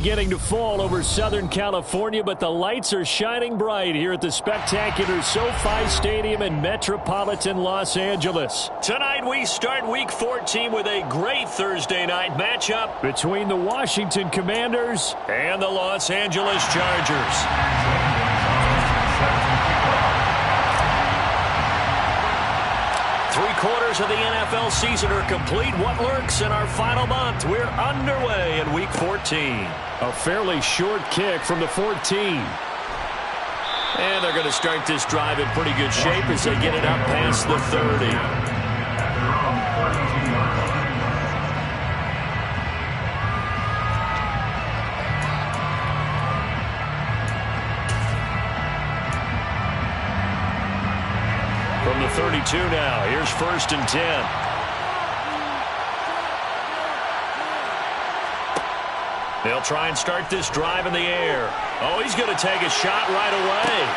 Getting to fall over Southern California, but the lights are shining bright here at the spectacular SoFi Stadium in metropolitan Los Angeles. Tonight we start Week 14 with a great Thursday night matchup between the Washington Commanders and the Los Angeles Chargers. Three-quarters of the NFL season are complete. What lurks in our final month? We're underway in Week 14. A fairly short kick from the 14. And they're going to start this drive in pretty good shape as they get it up past the 30. From the 32 now, here's 1st and 10. They'll try and start this drive in the air. Oh, he's going to take a shot right away.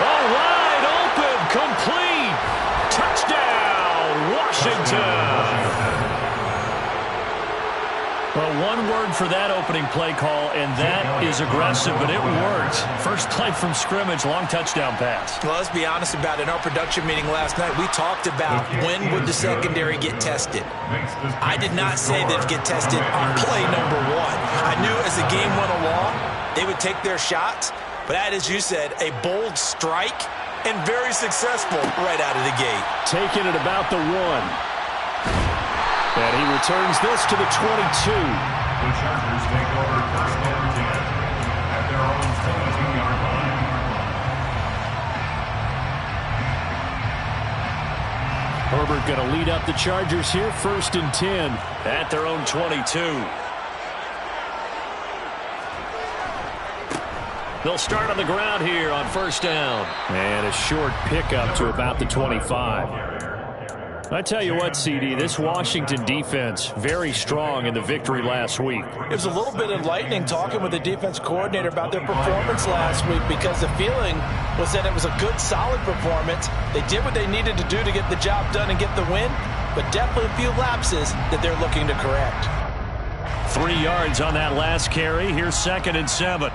Oh, wide open, complete. Touchdown, Washington. Well, one word for that opening play call, and that is aggressive, but it worked. First play from scrimmage, long touchdown pass. Well, let's be honest about it. In our production meeting last night, we talked about when would the secondary get tested. I did not say they'd get tested on play number 1. I knew as the game went along, they would take their shots, but that, as you said, a bold strike and very successful right out of the gate. Taking it about the 1. And he returns this to the 22. The Chargers take over 1st and 10 at their own 17-yard line. Herbert going to lead up the Chargers here, 1st and 10 at their own 22. They'll start on the ground here on 1st down. And a short pickup to about the 25. I tell you what, CD, this Washington defense, very strong in the victory last week. It was a little bit enlightening talking with the defense coordinator about their performance last week, because the feeling was that it was a good, solid performance. They did what they needed to do to get the job done and get the win, but definitely a few lapses that they're looking to correct. 3 yards on that last carry. Here's 2nd and 7.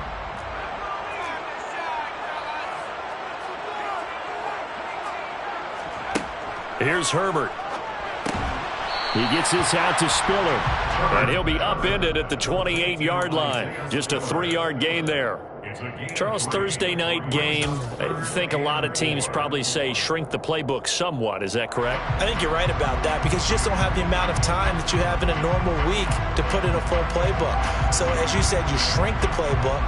Here's Herbert. He gets this out to Spiller. And he'll be upended at the 28-yard line. Just a 3-yard gain there. Charles, Thursday night game, I think a lot of teams probably say shrink the playbook somewhat. Is that correct? I think you're right about that, because you just don't have the amount of time that you have in a normal week to put in a full playbook. So, as you said, you shrink the playbook.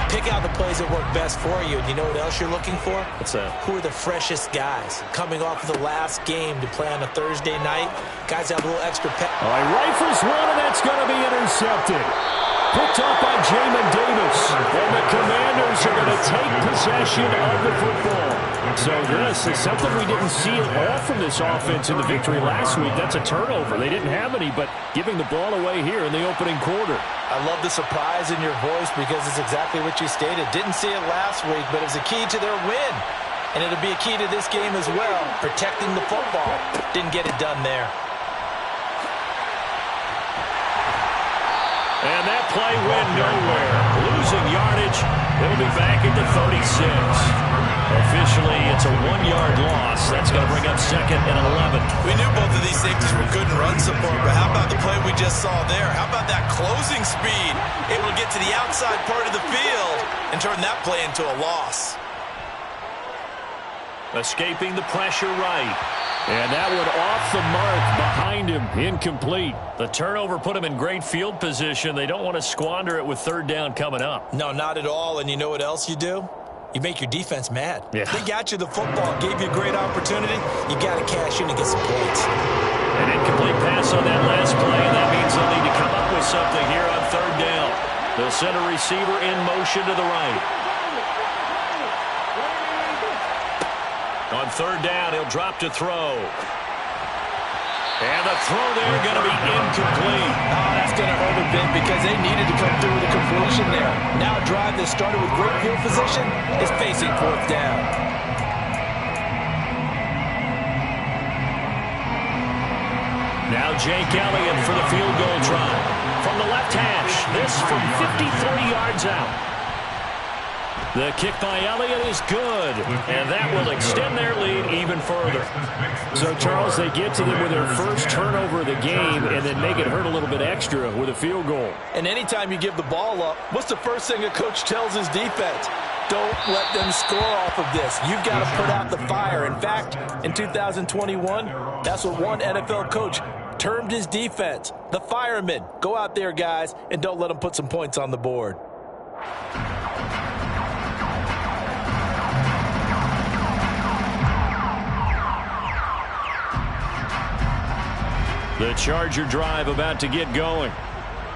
Pick out the plays that work best for you. And you know what else you're looking for? What's that? Who are the freshest guys coming off of the last game to play on a Thursday night? Guys have a little extra pep. All right, rifles one, and that's going to be intercepted. Picked up by Jamin Davis. And the Commanders are going to take possession of the football. So this is something we didn't see at all from this offense in the victory last week. That's a turnover. They didn't have any, but giving the ball away here in the opening quarter. I love the surprise in your voice, because it's exactly what you stated. Didn't see it last week, but it was a key to their win. And it'll be a key to this game as well, protecting the football. Didn't get it done there. And that play went nowhere. Losing yardage. It'll be back at the 36. Officially, it's a 1-yard loss. That's going to bring up 2nd and 11. We knew both of these safeties were good in run support, but how about the play we just saw there? How about that closing speed? Able to get to the outside part of the field and turn that play into a loss. Escaping the pressure right. And that one off the mark behind him. Incomplete. The turnover put him in great field position. They don't want to squander it with 3rd down coming up. No, not at all. And you know what else you do? You make your defense mad. Yeah. They got you the football, gave you a great opportunity. You got to cash in and get some points. An incomplete pass on that last play, and that means they'll need to come up with something here on 3rd down. They'll send a receiver in motion to the right. On 3rd down, he'll drop to throw. And the throw there going to be incomplete. Oh, that's going to hurt a bit, because they needed to come through with a completion there. Now a drive that started with great field position is facing 4th down. Now Jake Elliott for the field goal try. From from the left hash. This from 53 yards out. The kick by Elliott is good, and that will extend their lead even further. So, Charles, they get to them with their first turnover of the game and then make it hurt a little bit extra with a field goal. And anytime you give the ball up, what's the first thing a coach tells his defense? Don't let them score off of this. You've got to put out the fire. In fact, in 2021, that's what one NFL coach termed his defense, the firemen. Go out there, guys, and don't let them put some points on the board. The Charger drive about to get going.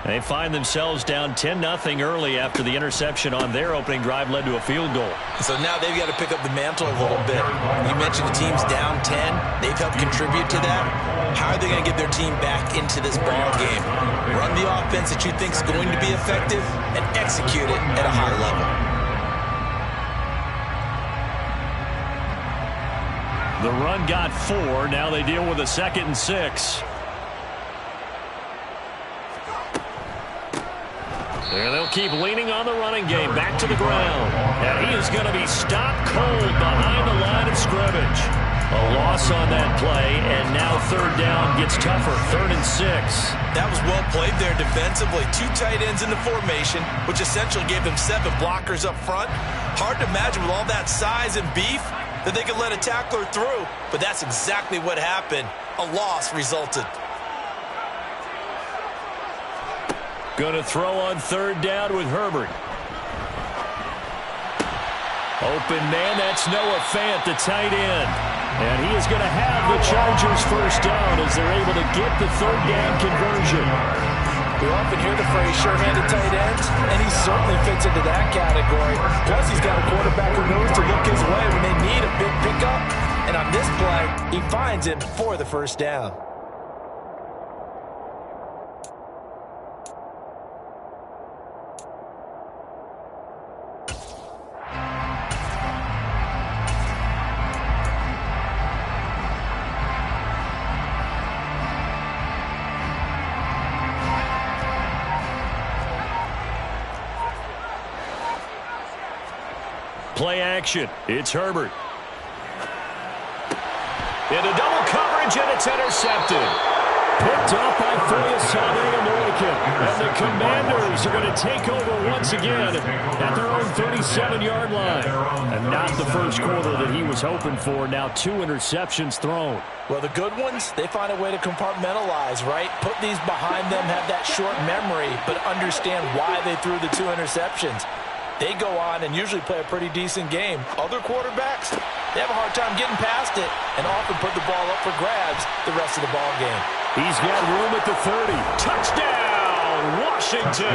They find themselves down 10-0 early after the interception on their opening drive led to a field goal. So now they've got to pick up the mantle a little bit. You mentioned the team's down 10. They've helped contribute to that. How are they going to get their team back into this ball game? Run the offense that you think is going to be effective and execute it at a high level. The run got 4. Now they deal with a 2nd and 6. And they'll keep leaning on the running game back to the ground. And he is going to be stopped cold behind the line of scrimmage. A loss on that play, and now 3rd down gets tougher, 3rd and 6. That was well played there defensively. 2 tight ends in the formation, which essentially gave them 7 blockers up front. Hard to imagine with all that size and beef that they could let a tackler through, but that's exactly what happened. A loss resulted. Going to throw on 3rd down with Herbert. Open man, that's Noah Fant, the tight end. And he is going to have the Chargers first down as they're able to get the 3rd down conversion. We often hear the phrase sure-handed tight ends, and he certainly fits into that category. Plus, he's got a quarterback who knows to look his way when they need a big pickup. And on this play, he finds it for the first down. Play action. It's Herbert. Into double coverage, and it's intercepted. Picked up by Fuyasane American. And the Commanders are going to take over once again at their own 37-yard line. And not the first quarter that he was hoping for. Now 2 interceptions thrown. Well, the good ones, they find a way to compartmentalize, right? Put these behind them, have that short memory, but understand why they threw the 2 interceptions. They go on and usually play a pretty decent game. Other quarterbacks, they have a hard time getting past it and often put the ball up for grabs the rest of the ball game. He's got room at the 30. Touchdown, Washington.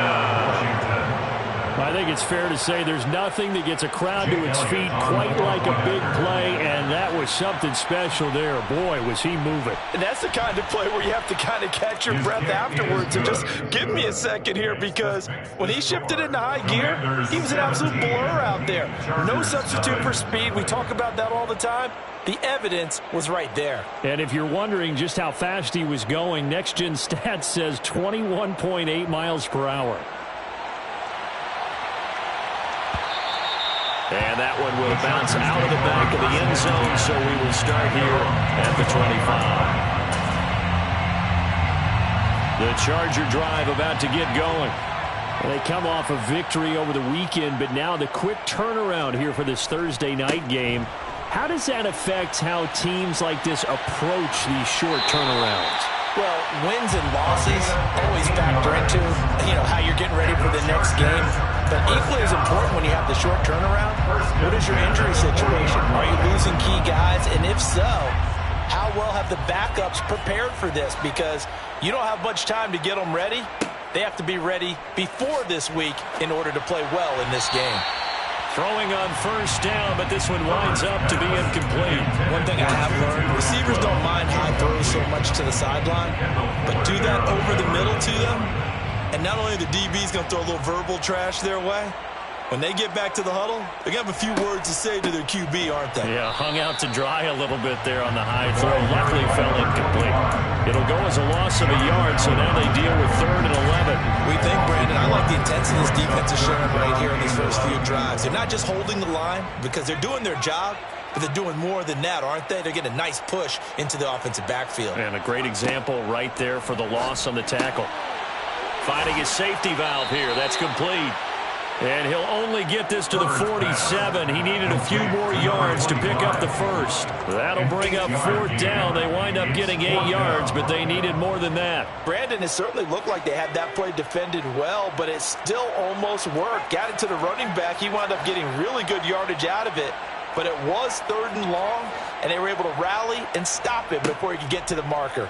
I think it's fair to say there's nothing that gets a crowd to its feet quite like a big play, and that was something special there. Boy, was he moving. And that's the kind of play where you have to kind of catch your breath afterwards and just give me a second here, because when he shifted into high gear, he was an absolute blur out there. No substitute for speed. We talk about that all the time. The evidence was right there. And if you're wondering just how fast he was going, Next Gen Stats says 21.8 miles per hour. And that one will bounce out of the back of the end zone, so we will start here at the 25. The Charger drive about to get going. They come off a victory over the weekend, but now the quick turnaround here for this Thursday night game. How does that affect how teams like this approach these short turnarounds? Well, wins and losses always factor into, how you're getting ready for the next game. But equally as important when you have the short turnaround, what is your injury situation? Are you losing key guys? And if so, how well have the backups prepared for this? Because you don't have much time to get them ready. They have to be ready before this week in order to play well in this game. Throwing on first down, but this one winds up to be incomplete. One thing I have learned, receivers don't mind high throws so much to the sideline, but do that over the middle to them, and not only the DB's going to throw a little verbal trash their way, When they get back to the huddle, they're going to have a few words to say to their QB, aren't they? Yeah, hung out to dry a little bit there on the high throw. Luckily fell incomplete. It'll go as a loss of a yard, so now they deal with 3rd and 11. We think, Brandon, I like the intensity this defense is showing right here in these first few drives. They're not just holding the line because they're doing their job, but they're doing more than that, aren't they? They're getting a nice push into the offensive backfield. And a great example right there for the loss on the tackle. Finding his safety valve here. That's complete. And he'll only get this to the 47. He needed a few more yards to pick up the first. That'll bring up 4th down. They wind up getting 8 yards, but they needed more than that. Brandon, it certainly looked like they had that play defended well, but it still almost worked. Got it to the running back. He wound up getting really good yardage out of it. But it was 3rd and long, and they were able to rally and stop him before he could get to the marker.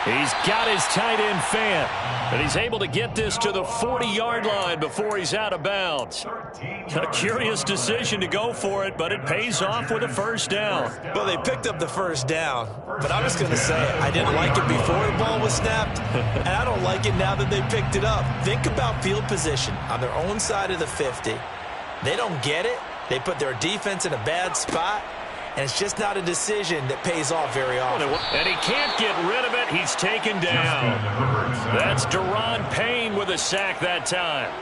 He's got his tight end fan, and he's able to get this to the 40-yard line before he's out of bounds. A curious decision to go for it, but it pays off with a 1st down. Well, they picked up the 1st down, but I'm just going to say I didn't like it before the ball was snapped, and I don't like it now that they picked it up. Think about field position on their own side of the 50. They don't get it. They put their defense in a bad spot. And it's just not a decision that pays off very often. And he can't get rid of it. He's taken down. That's Daron Payne with a sack that time.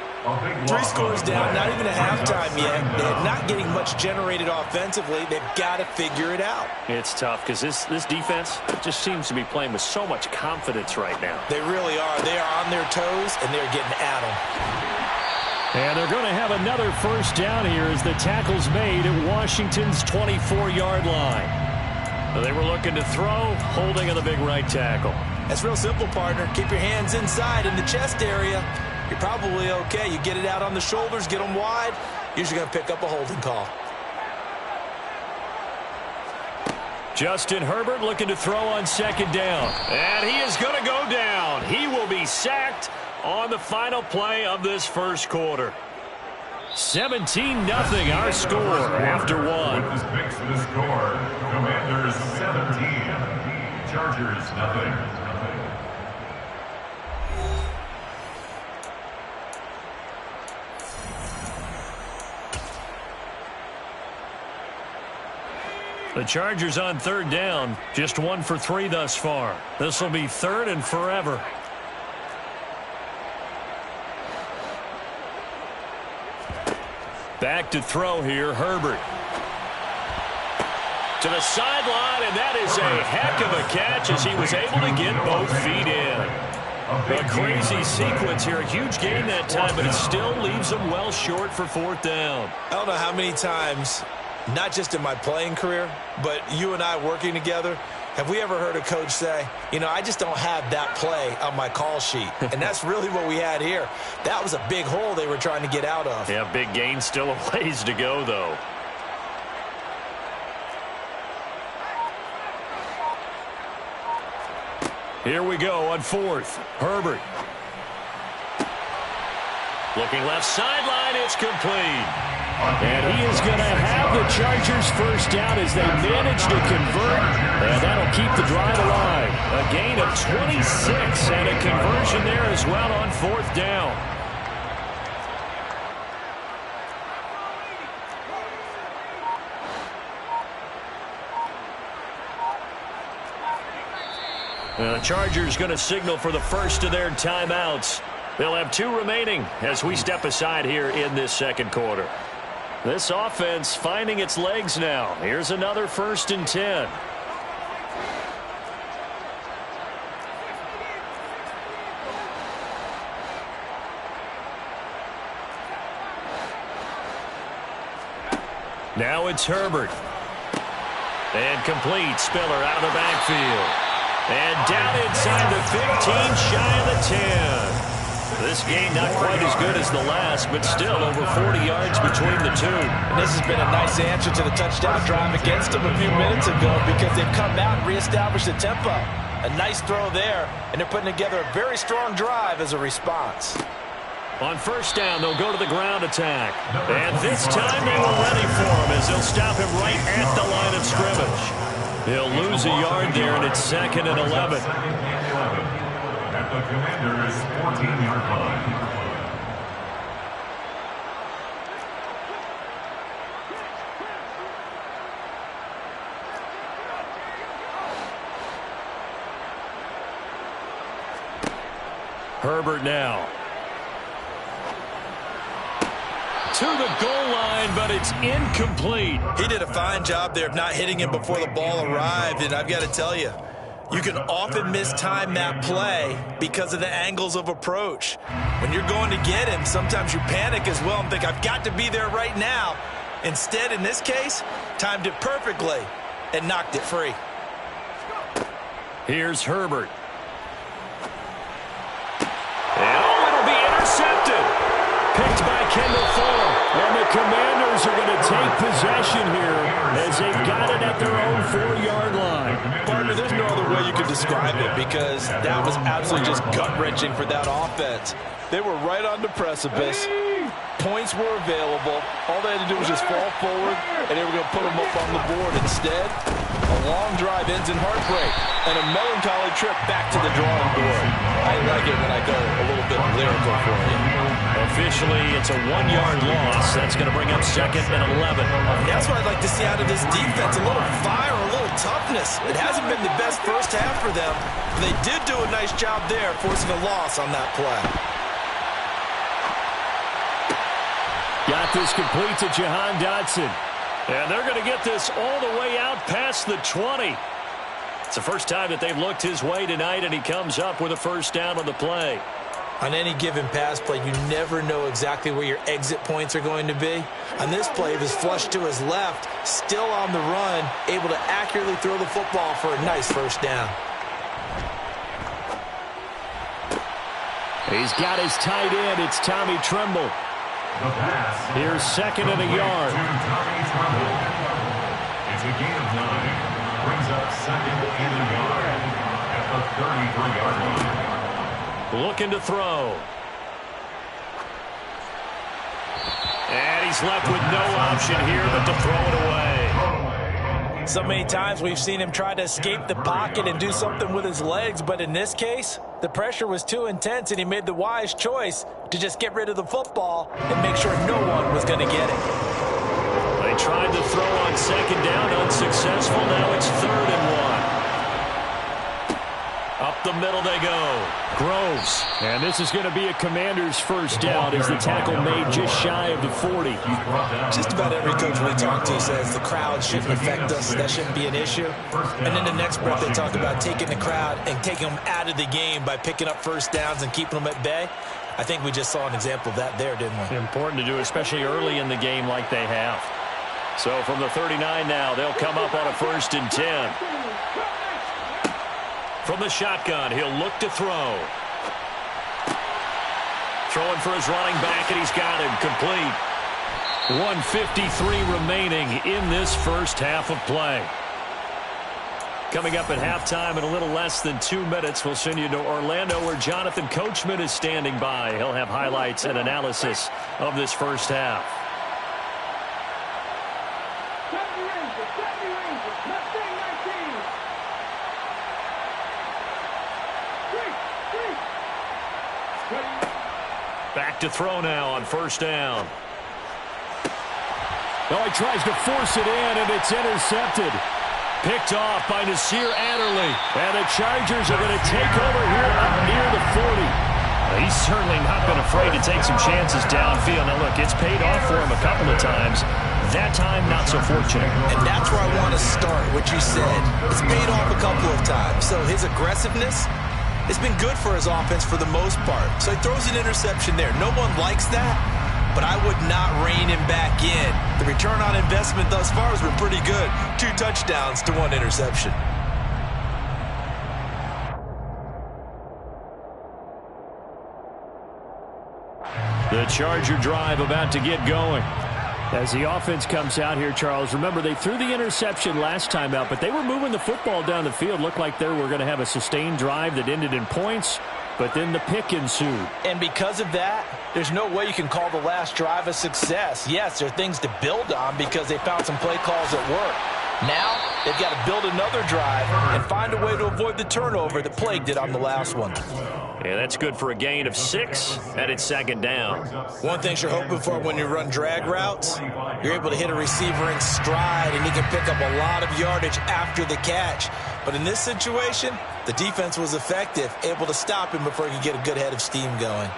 3 scores down, not even a halftime yet. They're not getting much generated offensively. They've got to figure it out. It's tough because this defense just seems to be playing with so much confidence right now. They really are. They are on their toes, and they're getting at them. And they're going to have another 1st down here as the tackle's made at Washington's 24-yard line. They were looking to throw, holding on the big right tackle. That's real simple, partner. Keep your hands inside in the chest area. You're probably okay. You get it out on the shoulders, get them wide. Usually going to pick up a holding call. Justin Herbert looking to throw on 2nd down. And he is going to go down. He will be sacked on the final play of this 1st quarter. 17-0 our score after 1. With this mix of the score, Commanders 17, Chargers nothing. The Chargers on 3rd down, just 1 for 3 thus far. This will be 3rd and forever. Back to throw here, Herbert. To the sideline, and that is a heck of a catch as he was able to get both feet in. A crazy sequence here. A huge gain that time, but it still leaves him well short for 4th down. I don't know how many times, not just in my playing career, but you and I working together, have we ever heard a coach say, you know, I just don't have that play on my call sheet. And that's really what we had here. That was a big hole they were trying to get out of. Yeah, big gain, still a ways to go, though. Here we go on 4th. Herbert. Looking left sideline, it's complete. And he is going to have the Chargers 1st down as they manage to convert. And that'll keep the drive alive. A gain of 26 and a conversion there as well on 4th down. The Chargers going to signal for the first of their timeouts. They'll have 2 remaining as we step aside here in this 2nd quarter. This offense finding its legs now. Here's another 1st and 10. Now it's Herbert. And complete. Spiller out of the backfield. And down inside the 15, shy of the 10. This game not quite as good as the last, but still over 40 yards between the two. And this has been a nice answer to the touchdown drive against them a few minutes ago because they've come out and reestablished the tempo. A nice throw there, and they're putting together a very strong drive as a response. On 1st down, they'll go to the ground attack. And this time they were ready for him as they'll stop him right at the line of scrimmage. They'll lose a yard there, and it's 2nd and 11. At the Commanders' 14-yard line. Herbert now. To the goal line, but it's incomplete. He did a fine job there of not hitting him before the ball arrived, and I've got to tell you, you can often mistime that play because of the angles of approach. When you're going to get him, sometimes you panic as well and think, I've got to be there right now. Instead, in this case, timed it perfectly and knocked it free. Here's Herbert. And it'll be intercepted. Picked by Kendall Fuller. And the Commanders are going to take possession here as they've got it at their own 4-yard line. Partner, there's no other way you could describe it because that was absolutely just gut-wrenching for that offense. They were right on the precipice. Points were available. All they had to do was just fall forward, and they were going to put them up on the board. Instead, a long drive ends in heartbreak and a melancholy trip back to the drawing board. I like it when I go a little bit lyrical for you. Officially, it's a 1-yard loss. That's going to bring up 2nd and 11. That's what I'd like to see out of this defense. A little fire, a little toughness. It hasn't been the best first half for them, but they did do a nice job there forcing a loss on that play. Got this complete to Jahan Dotson. And they're going to get this all the way out past the 20. It's the first time that they've looked his way tonight, and he comes up with a first down on the play. On any given pass play, you never know exactly where your exit points are going to be. On this play, it was flushed to his left, still on the run, able to accurately throw the football for a nice first down. He's got his tight end. It's Tommy Tremble. Here's 2nd and a yard. It's a gain of 9. Brings up 2nd and a yard at the 33-yard line. Looking to throw. And he's left with no option here but to throw it away. So many times we've seen him try to escape the pocket and do something with his legs, but in this case, the pressure was too intense and he made the wise choice to just get rid of the football and make sure no one was going to get it. They tried to throw on 2nd down, unsuccessful. Now it's 3rd and 1. Up the middle they go. Groves. And this is going to be a Commander's first down as the tackle made just shy of the 40. Just about every coach we talk to says the crowd shouldn't affect us. That shouldn't be an issue. And in the next breath, they talk about taking the crowd and taking them out of the game by picking up first downs and keeping them at bay. I think we just saw an example of that there, didn't we? Important to do, especially early in the game like they have. So from the 39 now, they'll come up on a 1st and 10. From the shotgun, he'll look to throw. Throwing for his running back, and he's got him complete. 1:53 remaining in this first half of play. Coming up at halftime in a little less than 2 minutes, we'll send you to Orlando where Jonathan Coachman is standing by. He'll have highlights and analysis of this first half. Back to throw now on 1st down. Oh, he tries to force it in, and it's intercepted. Picked off by Nasir Adderley. And the Chargers are going to take over here up near the 40. He's certainly not been afraid to take some chances downfield. Now, look, it's paid off for him a couple of times. That time, not so fortunate. And that's where I want to start, what you said. It's paid off a couple of times. So his aggressiveness, it's been good for his offense for the most part. So he throws an interception there. No one likes that, but I would not rein him back in. The return on investment thus far has been pretty good. 2 touchdowns to 1 interception. The Charger drive about to get going. As the offense comes out here, Charles, remember they threw the interception last time out, but they were moving the football down the field. Looked like they were going to have a sustained drive that ended in points, but then the pick ensued. And because of that, there's no way you can call the last drive a success. Yes, there are things to build on because they found some play calls that work. Now they've got to build another drive and find a way to avoid the turnover that plagued it on the last one. Yeah, that's good for a gain of 6, and it's second down. One thing you're hoping for when you run drag routes, you're able to hit a receiver in stride, and he can pick up a lot of yardage after the catch. But in this situation, the defense was effective, able to stop him before he could get a good head of steam going.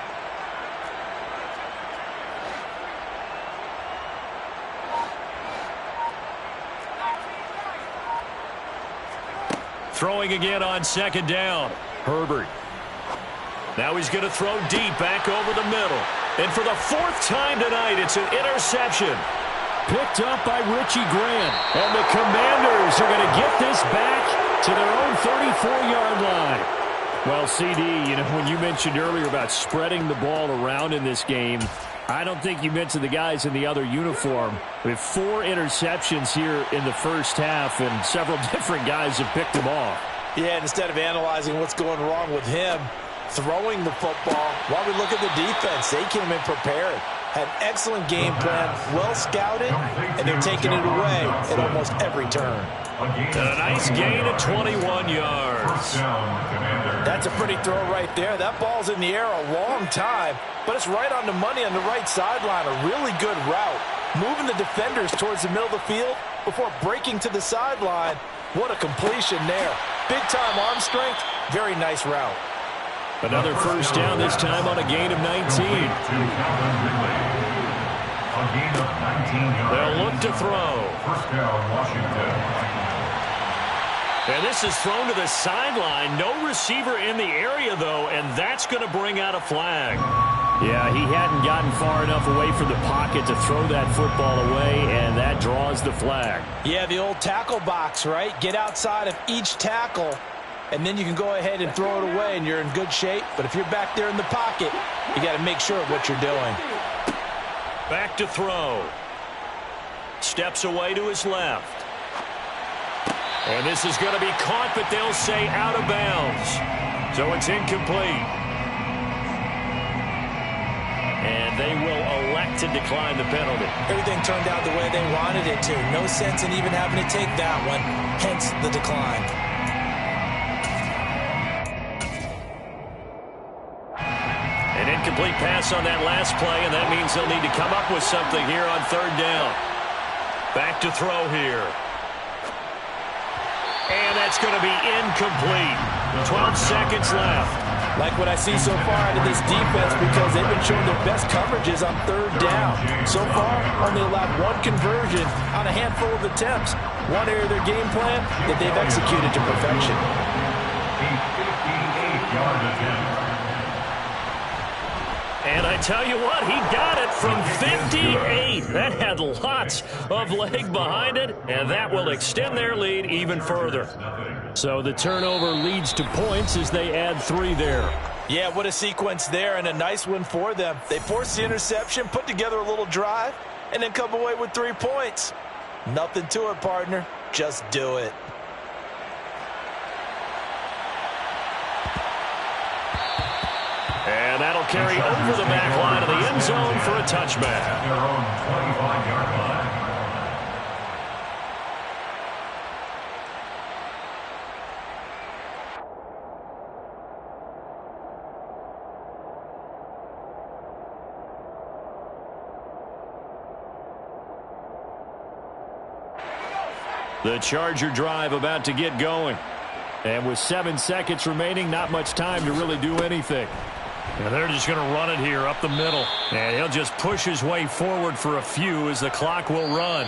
Throwing again on second down. Herbert. Now he's going to throw deep back over the middle. And for the 4th time tonight, it's an interception. Picked up by Richie Grant. And the Commanders are going to get this back to their own 34-yard line. Well, CD, when you mentioned earlier about spreading the ball around in this game, I don't think you mentioned the guys in the other uniform. We have 4 interceptions here in the first half, and several different guys have picked them off. Yeah, and instead of analyzing what's going wrong with him, throwing the football, while we look at the defense, they came in prepared. Had an excellent game plan, well scouted, and they're taking it away at almost every turn. And a nice gain of 21 yards. That's a pretty throw right there. That ball's in the air a long time, but it's right on the money on the right sideline. A really good route. Moving the defenders towards the middle of the field before breaking to the sideline. What a completion there. Big-time arm strength. Very nice route. Another first down, this time on a gain of 19. They'll look to throw. First down, Washington. And this is thrown to the sideline. No receiver in the area, though, and that's going to bring out a flag. Yeah, he hadn't gotten far enough away from the pocket to throw that football away, and that draws the flag. Yeah, the old tackle box, right? Get outside of each tackle, and then you can go ahead and throw it away, and you're in good shape. But if you're back there in the pocket, you got to make sure of what you're doing. Back to throw. Steps away to his left. And this is going to be caught, but they'll say out of bounds. So it's incomplete. And they will elect to decline the penalty. Everything turned out the way they wanted it to. No sense in even having to take that one, hence the decline. An incomplete pass on that last play, and that means they'll need to come up with something here on 3rd down. Back to throw here. And that's going to be incomplete. 12 seconds left. Like what I see so far out of this defense, because they've been showing their best coverages on 3rd down. So far, only allowed 1 conversion on a handful of attempts. One area of their game plan that they've executed to perfection. A 58-yard attempt. And I tell you what, he got it from 58. That had lots of leg behind it, and that will extend their lead even further. So the turnover leads to points as they add 3 there. Yeah, what a sequence there, and a nice one for them. They forced the interception, put together a little drive, and then come away with 3 points. Nothing to it, partner. Just do it. And that'll carry over the back line of the end zone for a touchback. At their own 25-yard line. The Charger drive about to get going. And with 7 seconds remaining, not much time to really do anything. And they're just going to run it here up the middle. And he'll just push his way forward for a few as the clock will run.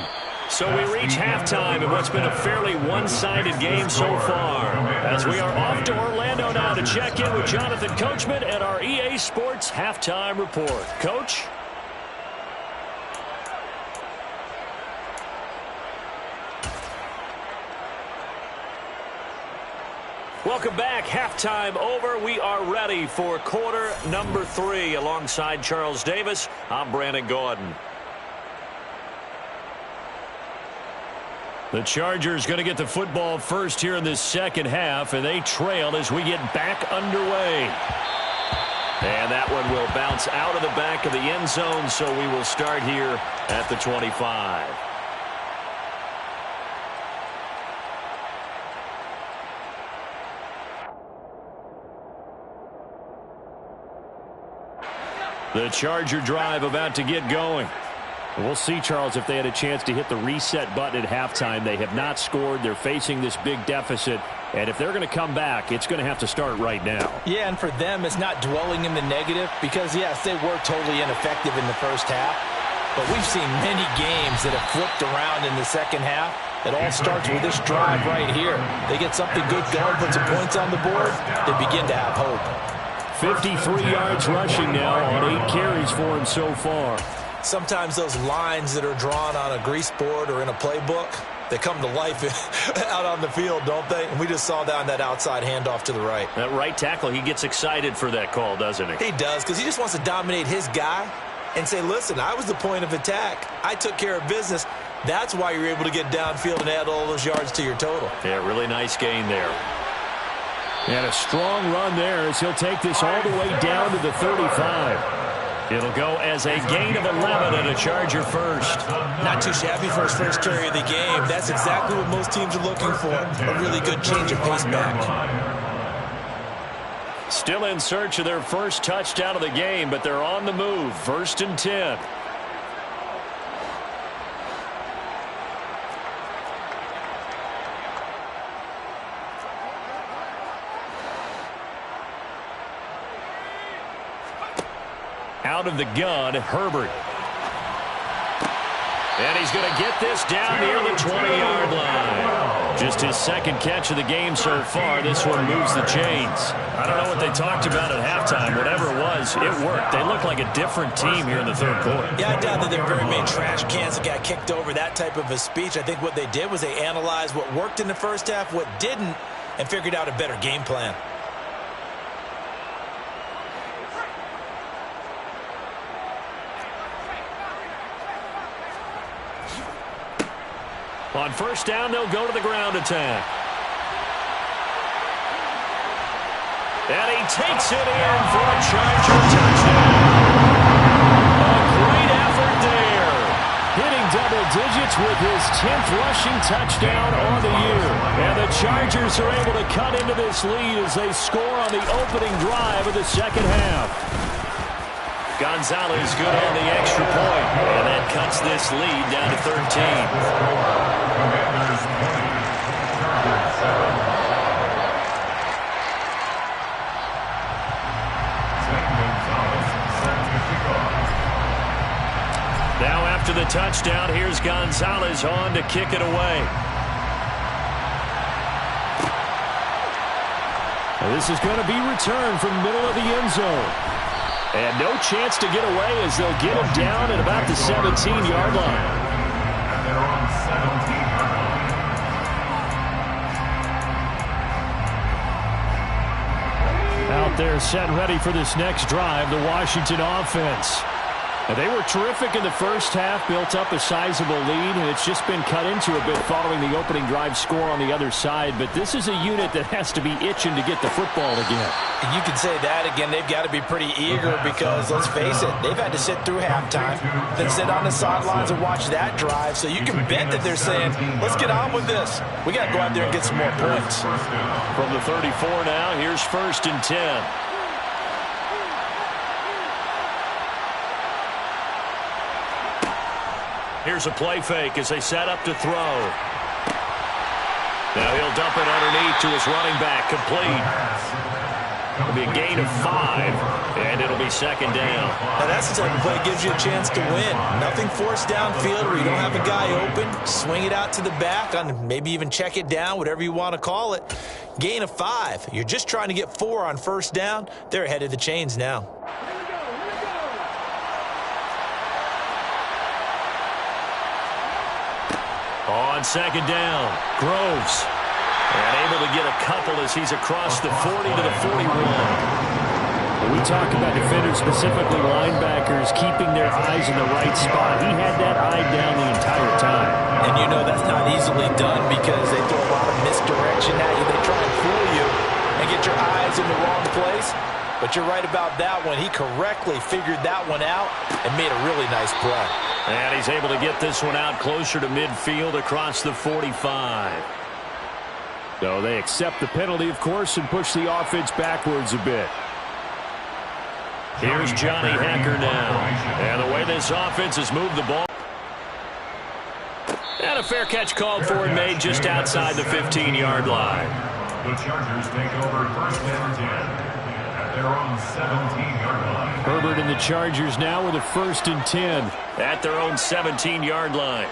So we reach halftime in what's been a fairly one-sided game so far. As we are off to Orlando now to check in with Jonathan Coachman at our EA Sports Halftime Report. Coach? Welcome back. Halftime over. We are ready for quarter number 3. Alongside Charles Davis, I'm Brandon Gordon. The Chargers going to get the football first here in this second half, and they trail as we get back underway. And that one will bounce out of the back of the end zone, so we will start here at the 25. The Charger drive about to get going. We'll see, Charles, if they had a chance to hit the reset button at halftime. They have not scored. They're facing this big deficit. And if they're going to come back, it's going to have to start right now. Yeah, and for them, it's not dwelling in the negative because, yes, they were totally ineffective in the first half. But we've seen many games that have flipped around in the second half. It all starts with this drive right here. They get something good going, put some points on the board, they begin to have hope. 53 yards rushing now on 8 carries for him so far. Sometimes those lines that are drawn on a grease board or in a playbook, they come to life out on the field, don't they? And we just saw that on that outside handoff to the right. That right tackle, he gets excited for that call, doesn't he? He does, because he just wants to dominate his guy and say, listen, I was the point of attack. I took care of business. That's why you're able to get downfield and add all those yards to your total. Yeah, really nice gain there. And a strong run there as he'll take this all the way down to the 35. It'll go as a gain of 11 and a Charger first. Not too shabby for his first carry of the game. That's exactly what most teams are looking for. A really good change of pace back. Still in search of their first touchdown of the game, but they're on the move. 1st and 10. Out of the gun, Herbert. And he's going to get this down near the 20-yard line. Just his second catch of the game so far. This one moves the chains. I don't know what they talked about at halftime. Whatever it was, it worked. They look like a different team here in the third quarter. Yeah, I doubt that there were very many trash cans that got kicked over, that type of a speech. I think what they did was they analyzed what worked in the first half, what didn't, and figured out a better game plan. On first down, they'll go to the ground attack. And he takes it in for a Charger touchdown. A great effort there. Hitting double digits with his 10th rushing touchdown on the year. And the Chargers are able to cut into this lead as they score on the opening drive of the second half. Gonzalez good on the extra point. And that cuts this lead down to 13. Commanders 20, Chargers 7. Now after the touchdown, here's Gonzalez on to kick it away. And this is going to be returned from the middle of the end zone. And no chance to get away as they'll get him down at about the 17-yard line. And they're on 17-yard line. Out there set ready for this next drive, the Washington offense. And they were terrific in the first half, built up a sizable lead, and it's just been cut into a bit following the opening drive score on the other side. But this is a unit that has to be itching to get the football again. You can say that again. They've got to be pretty eager because, let's face it, they've had to sit through halftime, then sit on the sidelines and watch that drive. So you can bet that they're saying, let's get on with this. We got to go out there and get some more points. From the 34 now, here's 1st and 10. Here's a play fake as they set up to throw. Now he'll dump it underneath to his running back, complete. It'll be a gain of 5, and it'll be second down. Now that's the type of play that gives you a chance to win. Nothing forced downfield where you don't have a guy open. Swing it out to the back, on maybe even check it down, whatever you want to call it. Gain of 5. You're just trying to get 4 on first down. They're ahead of the chains now. On second down, Groves. And able to get a couple as he's across the 40 to the 41. When we talk about defenders, specifically linebackers, keeping their eyes in the right spot, he had that eye down the entire time. And you know that's not easily done because they throw a lot of misdirection at you. They try and fool you and get your eyes in the wrong place. But you're right about that one. He correctly figured that one out and made a really nice play. And he's able to get this one out closer to midfield across the 45. So they accept the penalty, of course, and push the offense backwards a bit. Here's Johnny Hekker now. And the way this offense has moved the ball. And a fair catch called for and made just outside the 15-yard line. The Chargers take over first and 10 at their own 17-yard line. Herbert and the Chargers now with a 1st and 10 at their own 17-yard line.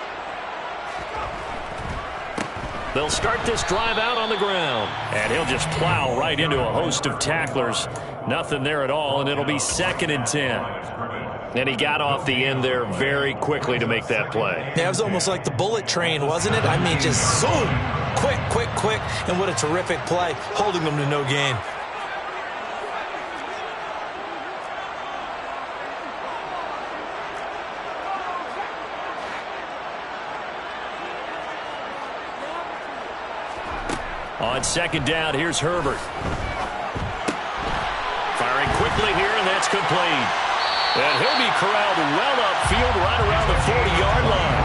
They'll start this drive out on the ground. And he'll just plow right into a host of tacklers. Nothing there at all, and it'll be 2nd and 10. And he got off the end there very quickly to make that play. Yeah, it was almost like the bullet train, wasn't it? I mean, just zoom. Quick, quick, quick. And what a terrific play, holding them to no gain. On 2nd down, here's Herbert. Firing quickly here, and that's complete. And he'll be corralled well upfield right around the 40-yard line.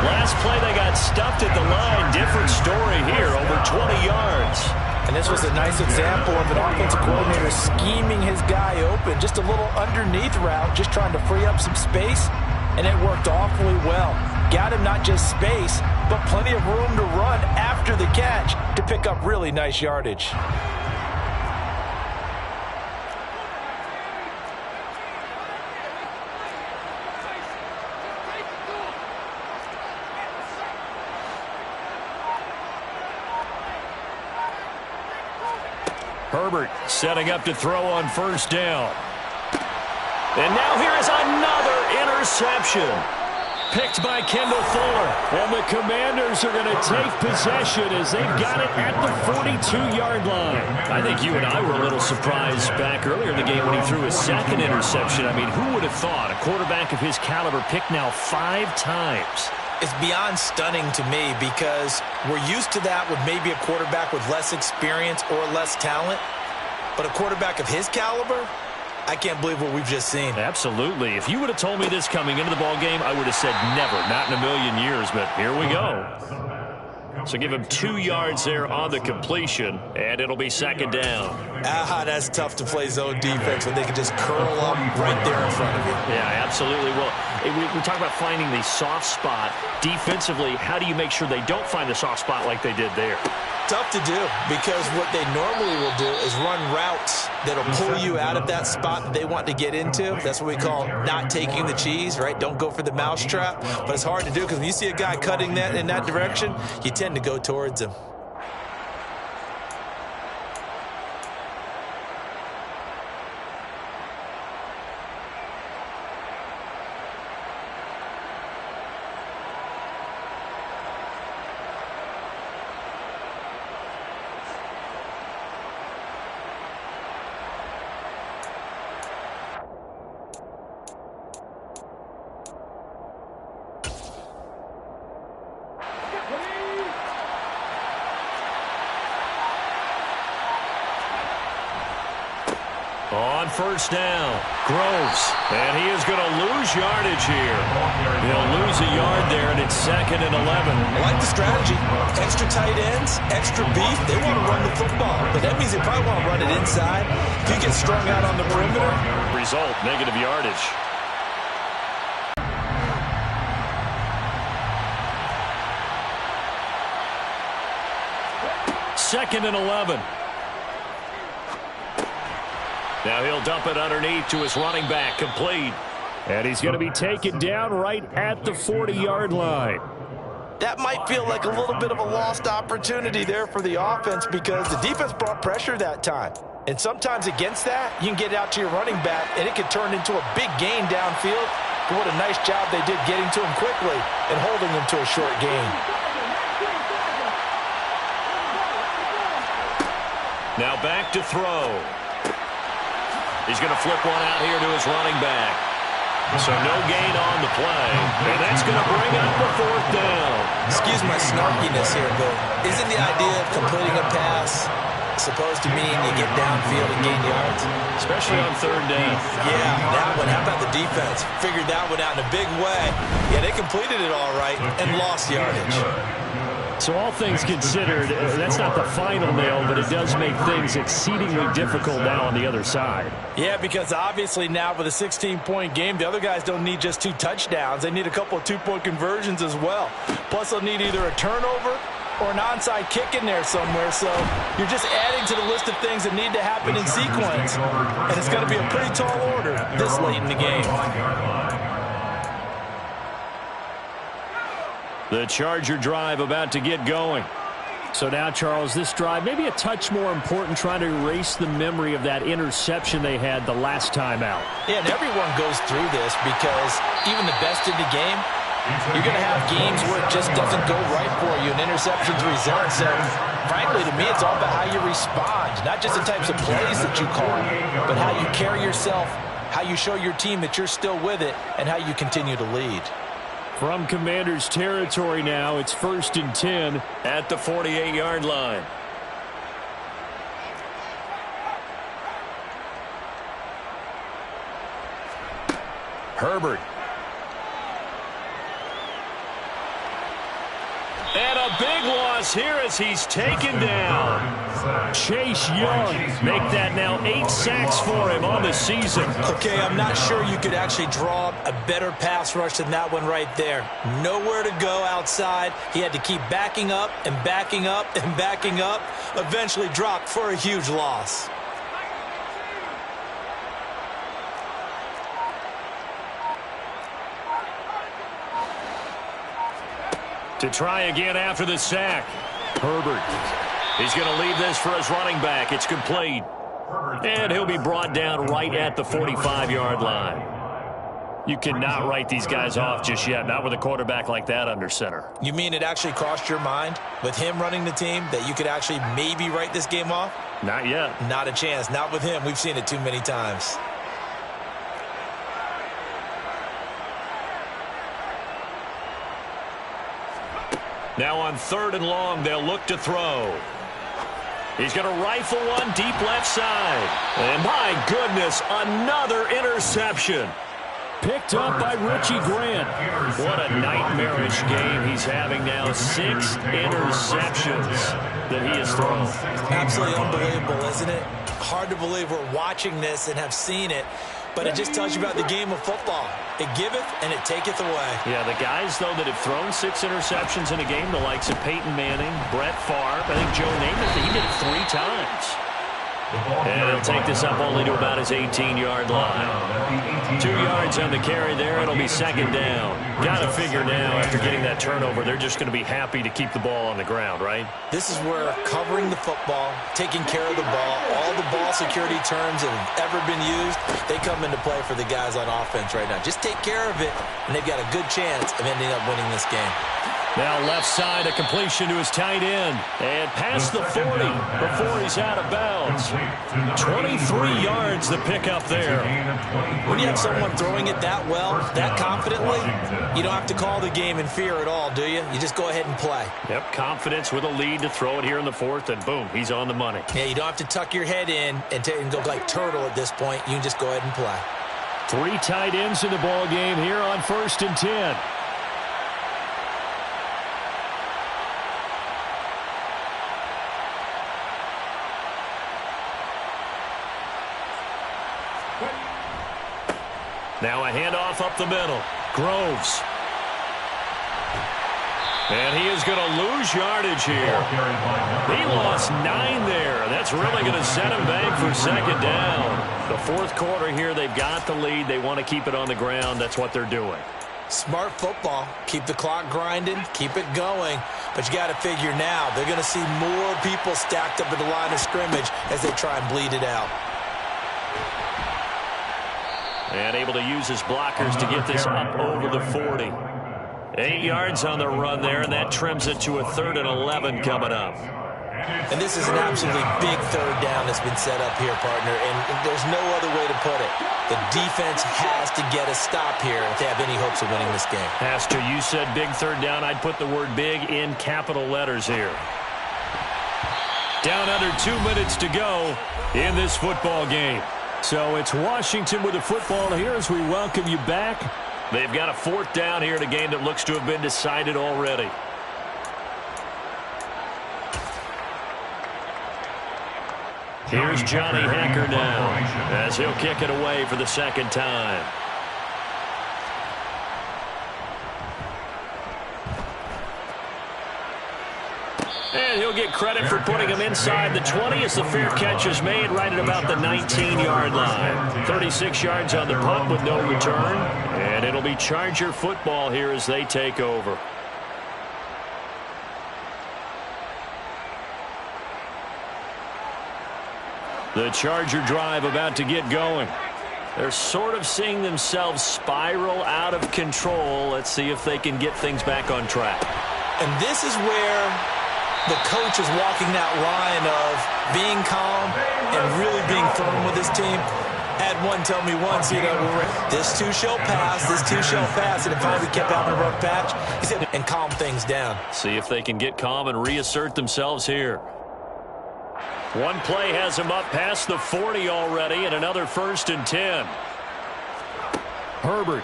Last play, they got stuffed at the line. Different story here, over 20 yards. And this was a nice example of an offensive coordinator scheming his guy open. Just a little underneath route, just trying to free up some space, and it worked awfully well. Got him not just space, but plenty of room to run after the catch to pick up really nice yardage. Herbert setting up to throw on 1st down. And now here is another interception. Picked by Kendall Fuller. And the Commanders are going to take possession as they've got it at the 42-yard line. I think you and I were a little surprised back earlier in the game when he threw his 2nd interception. I mean, who would have thought a quarterback of his caliber picked now 5 times? It's beyond stunning to me because we're used to that with maybe a quarterback with less experience or less talent. But a quarterback of his caliber, I can't believe what we've just seen. Absolutely. If you would have told me this coming into the ball game, I would have said never, not in a million years, but here we go. So give him 2 yards there on the completion, and it'll be 2nd down. That's tough to play zone defense when they can just curl up right there in front of you. Yeah, absolutely. Well, we talk about finding the soft spot. Defensively, how do you make sure they don't find the soft spot like they did there? Tough to do because what they normally will do is run routes that'll pull you out of that spot that they want to get into. That's what we call not taking the cheese, right? Don't go for the mousetrap. But it's hard to do because when you see a guy cutting that in that direction, you tend to go towards him. On 1st down, Groves, and he is going to lose yardage here. He'll lose a yard there, and it's 2nd and 11. I like the strategy. Extra tight ends, extra beef. They want to run the football, but that means they probably want to run it inside. If you get strung out on the perimeter. Result, negative yardage. Second and 11. Now he'll dump it underneath to his running back, complete. And he's going to be taken down right at the 40-yard line. That might feel like a little bit of a lost opportunity there for the offense because the defense brought pressure that time. And sometimes against that, you can get out to your running back, and it could turn into a big gain downfield. But what a nice job they did getting to him quickly and holding him to a short gain. Now back to throw. He's going to flip one out here to his running back. So no gain on the play. And that's going to bring up the 4th down. Excuse my snarkiness here, but isn't the idea of completing a pass supposed to mean you get downfield and gain yards? Especially on 3rd down. Yeah, that one. How about the defense? Figured that one out in a big way. Yeah, they completed it all right and lost yardage. So all things considered, that's not the final nail, but it does make things exceedingly difficult now on the other side. Yeah, because obviously now with a 16-point game, the other guys don't need just 2 touchdowns. They need a couple of 2-point conversions as well. Plus, they'll need either a turnover or an onside kick in there somewhere. So you're just adding to the list of things that need to happen in sequence. And it's going to be a pretty tall order this late in the game. The Charger drive about to get going. So now, Charles, this drive may be a touch more important, trying to erase the memory of that interception they had the last time out. Yeah, and everyone goes through this because even the best in the game, you're going to have games where it just doesn't go right for you, and interceptions result. So, frankly, to me, it's all about how you respond, not just the types of plays that you call, but how you carry yourself, how you show your team that you're still with it, and how you continue to lead. From Commanders territory now, it's 1st and 10 at the 48-yard line. Herbert. And a big loss here as he's taken down. Chase Young, make that now 8 sacks for him on the season. Okay, I'm not sure you could actually draw a better pass rush than that one right there. Nowhere to go outside. He had to keep backing up and backing up and backing up. Eventually dropped for a huge loss. To try again after the sack. Herbert. He's going to leave this for his running back. It's complete. And he'll be brought down right at the 45-yard line. You cannot write these guys off just yet, not with a quarterback like that under center. You mean it actually crossed your mind with him running the team that you could actually maybe write this game off? Not yet. Not a chance. Not with him. We've seen it too many times. Now on 3rd and long, they'll look to throw. He's going to rifle one deep left side. And my goodness, another interception. Picked up by Richie Grant. What a nightmarish game he's having now. 6 interceptions that he has thrown. Absolutely unbelievable, isn't it? Hard to believe we're watching this and have seen it. But it just tells you about the game of football. It giveth and it taketh away. Yeah, the guys, though, that have thrown 6 interceptions in a game, the likes of Peyton Manning, Brett Favre, I think Joe Namath, he did it 3 times. And he'll take this up only to about his 18-yard line. 2 yards on the carry there. It'll be 2nd down. Got to figure now, after getting that turnover, they're just going to be happy to keep the ball on the ground, right? This is where covering the football, taking care of the ball, all the ball security terms that have ever been used, they come into play for the guys on offense right now. Just take care of it, and they've got a good chance of ending up winning this game. Now left side, a completion to his tight end. And past the 40 before he's out of bounds. 23 yards the pickup there. When you have someone throwing it that well, that confidently, you don't have to call the game in fear at all, do you? You just go ahead and play. Yep, confidence with a lead to throw it here in the 4th, and boom, he's on the money. Yeah, you don't have to tuck your head in and go like turtle at this point. You can just go ahead and play. 3 tight ends in the ball game here on 1st and 10. Now a handoff up the middle. Groves. And he is going to lose yardage here. He lost 9 there. That's really going to set him back for 2nd down. The 4th quarter here, they've got the lead. They want to keep it on the ground. That's what they're doing. Smart football. Keep the clock grinding. Keep it going. But you got to figure now, they're going to see more people stacked up at the line of scrimmage as they try and bleed it out. And able to use his blockers to get this up over the 40. 8 yards on the run there, and that trims it to a 3rd and 11 coming up. And this is an absolutely big 3rd down that's been set up here, partner, and there's no other way to put it. The defense has to get a stop here if they have any hopes of winning this game. Has to. You said big 3rd down. I'd put the word big in capital letters here. Down under 2 minutes to go in this football game. So it's Washington with the football here as we welcome you back. They've got a 4th down here in a game that looks to have been decided already. Here's Johnny Hekker now as he'll kick it away for the second time. And he'll get credit for putting him inside the 20 as the fair catch is made right at about the 19-yard line. 36 yards on the punt with no return. And it'll be Charger football here as they take over. The Charger drive about to get going. They're sort of seeing themselves spiral out of control. Let's see if they can get things back on track. And this is where the coach is walking that line of being calm and really being firm with his team. Had one tell me once, this too shall pass, this too shall pass, and it finally kept having a rough patch. He said, and calm things down. See if they can get calm and reassert themselves here. One play has him up past the 40 already, and another 1st and 10. Herbert.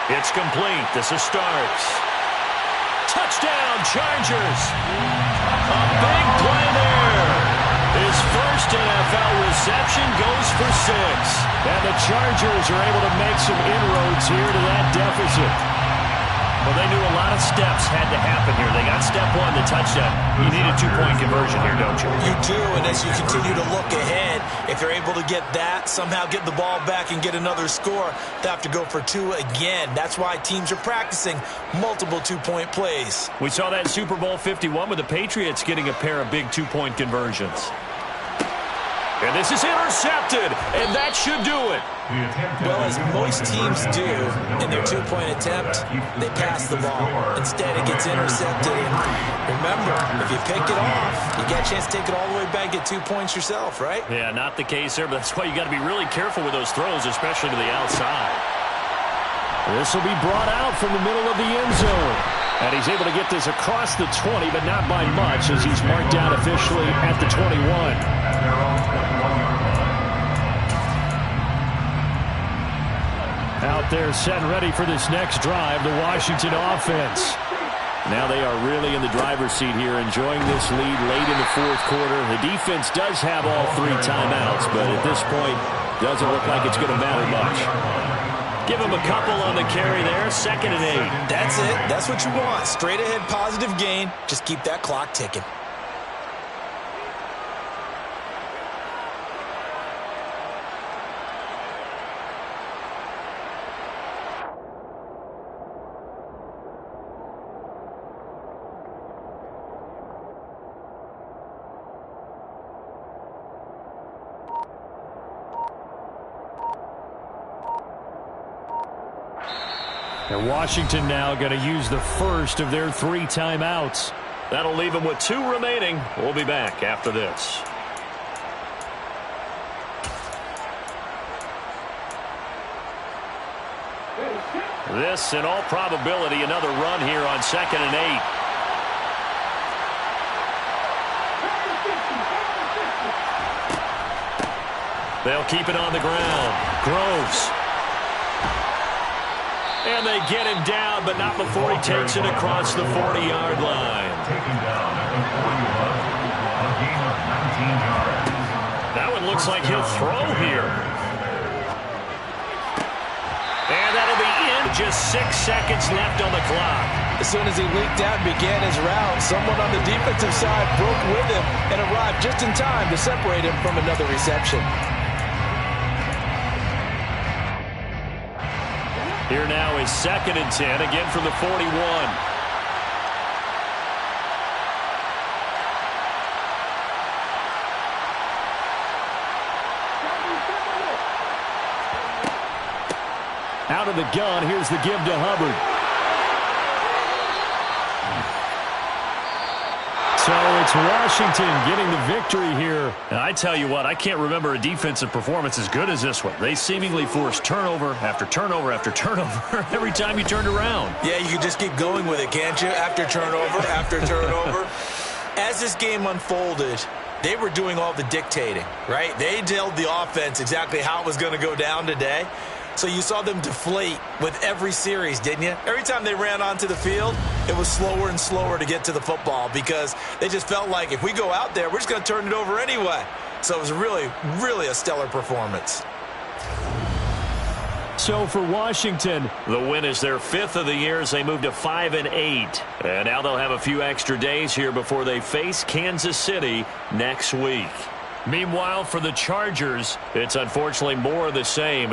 It's complete. This is Starks. Touchdown, Chargers. A big play there. His first NFL reception goes for 6. And the Chargers are able to make some inroads here to that deficit. Well, they knew a lot of steps had to happen here. They got step 1, the touchdown. You need a 2-point conversion here, don't you? You do, and as you continue to look ahead, if they're able to get that, somehow get the ball back and get another score, they have to go for 2 again. That's why teams are practicing multiple 2-point plays. We saw that Super Bowl 51 with the Patriots getting a pair of big 2-point conversions. And this is intercepted, and that should do it. Well, as most teams do in their 2-point attempt, they pass the ball. Instead, it gets intercepted. And remember, if you pick it off, you get a chance to take it all the way back, get 2 points yourself, right? Yeah, not the case there, but that's why you got to be really careful with those throws, especially to the outside. This will be brought out from the middle of the end zone. And he's able to get this across the 20, but not by much, as he's marked down officially at the 21. Out there set and ready for this next drive, the Washington offense. Now they are really in the driver's seat here, enjoying this lead late in the 4th quarter. The defense does have all 3 timeouts, but at this point, doesn't look like it's going to matter much. Give him a couple on the carry there, 2nd and 8. That's it. That's what you want. Straight ahead, positive gain. Just keep that clock ticking. And Washington now going to use the first of their 3 timeouts. That'll leave them with 2 remaining. We'll be back after this. This, in all probability, another run here on 2nd and 8. They'll keep it on the ground. Groves. And they get him down, but not before he takes it across the 40-yard line. Taken down at the 41, a gain of 19 yards. That one looks like he'll throw here. And that'll be in. Just 6 seconds left on the clock. As soon as he leaked out and began his route, someone on the defensive side broke with him and arrived just in time to separate him from another reception. Here now is 2nd and 10, again from the 41. Out of the gun, here's the give to Hubbard. So it's Washington getting the victory here. And I tell you what, I can't remember a defensive performance as good as this one. They seemingly forced turnover after turnover after turnover every time you turned around. Yeah, you can just keep going with it, can't you? After turnover, after turnover. As this game unfolded, they were doing all the dictating, right? They told the offense exactly how it was going to go down today. So you saw them deflate with every series, didn't you? Every time they ran onto the field, it was slower and slower to get to the football because they just felt like if we go out there, we're just going to turn it over anyway. So it was really, really a stellar performance. So for Washington, the win is their 5th of the year as they move to 5-8. And now they'll have a few extra days here before they face Kansas City next week. Meanwhile, for the Chargers, it's unfortunately more of the same.